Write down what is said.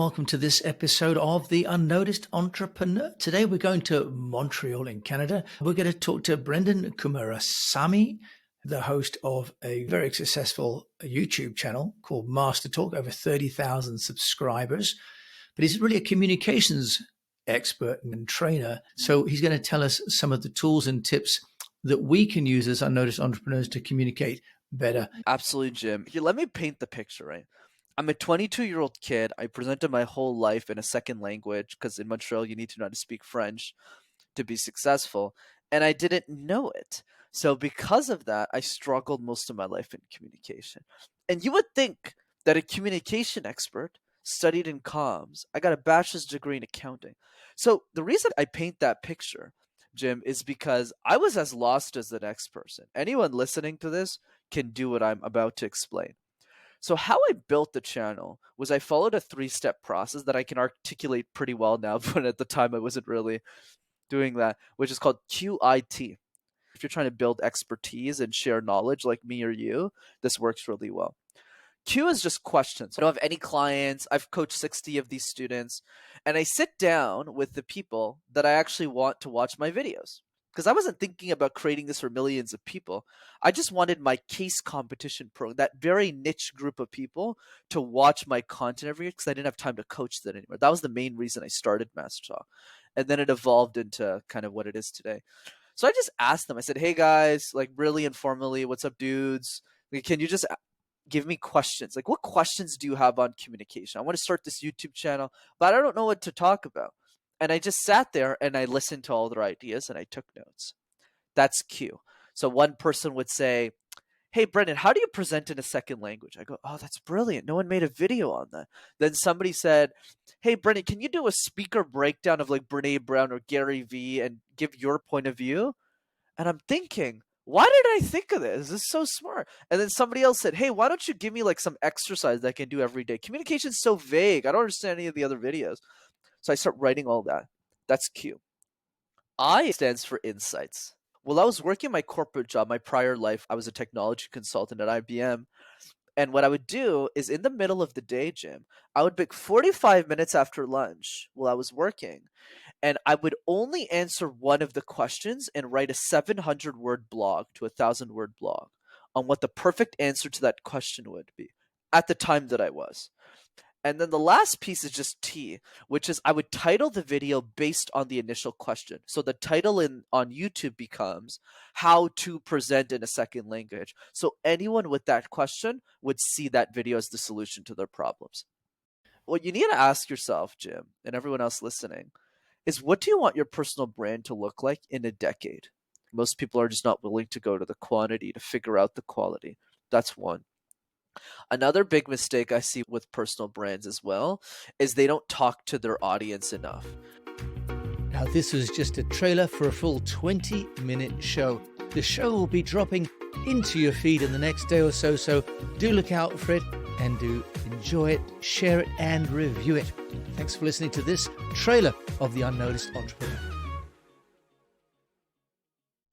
Welcome to this episode of The Unnoticed Entrepreneur. Today we're going to Montreal in Canada. We're going to talk to Brenden Kumarasamy, the host of a very successful YouTube channel called Master Talk, over 30,000 subscribers. But he's really a communications expert and trainer. So he's going to tell us some of the tools and tips that we can use as unnoticed entrepreneurs to communicate better. Absolutely, Jim. Here, let me paint the picture, right? I'm a 22-year-old kid. I presented my whole life in a second language because in Montreal, you need to know how to speak French to be successful. And I didn't know it. So because of that, I struggled most of my life in communication. And you would think that a communication expert studied in comms. I got a bachelor's degree in accounting. So the reason I paint that picture, Jim, is because I was as lost as the next person. Anyone listening to this can do what I'm about to explain. So how I built the channel was I followed a 3-step process that I can articulate pretty well now, but at the time I wasn't really doing that, which is called QIT. If you're trying to build expertise and share knowledge like me or you, this works really well. Q is just questions. I don't have any clients. I've coached 60 of these students, and I sit down with the people that I actually want to watch my videos. Because I wasn't thinking about creating this for millions of people. I just wanted my case competition program, that very niche group of people, to watch my content every year because I didn't have time to coach that anymore. That was the main reason I started Master Talk. And then it evolved into kind of what it is today. So I just asked them, I said, hey guys, like really informally, what's up dudes? Like, can you just give me questions? Like what questions do you have on communication? I want to start this YouTube channel, but I don't know what to talk about. And I just sat there and I listened to all their ideas and I took notes. That's Q. So one person would say, hey, Brenden, how do you present in a second language? I go, oh, that's brilliant. No one made a video on that. Then somebody said, hey, Brenden, can you do a speaker breakdown of like Brene Brown or Gary Vee and give your point of view? And I'm thinking, why did I think of this? This is so smart. And then somebody else said, hey, why don't you give me like some exercise that I can do every day? Communication's so vague. I don't understand any of the other videos. So I start writing all that. That's Q. I stands for insights. While I was working my corporate job, my prior life, I was a technology consultant at IBM. And what I would do is in the middle of the day, Jim, I would pick 45 minutes after lunch while I was working. And I would only answer one of the questions and write a 700-word blog to a 1,000-word blog on what the perfect answer to that question would be at the time that I was. And then the last piece is just T, which is I would title the video based on the initial question. So the title on YouTube becomes how to present in a second language. So anyone with that question would see that video as the solution to their problems. What you need to ask yourself, Jim, and everyone else listening, is what do you want your personal brand to look like in a decade? Most people are just not willing to go to the quantity to figure out the quality. That's one. Another big mistake I see with personal brands as well is they don't talk to their audience enough. Now, this was just a trailer for a full 20-minute show. The show will be dropping into your feed in the next day or so, so do look out for it and do enjoy it, share it, and review it. Thanks for listening to this trailer of The Unnoticed Entrepreneur.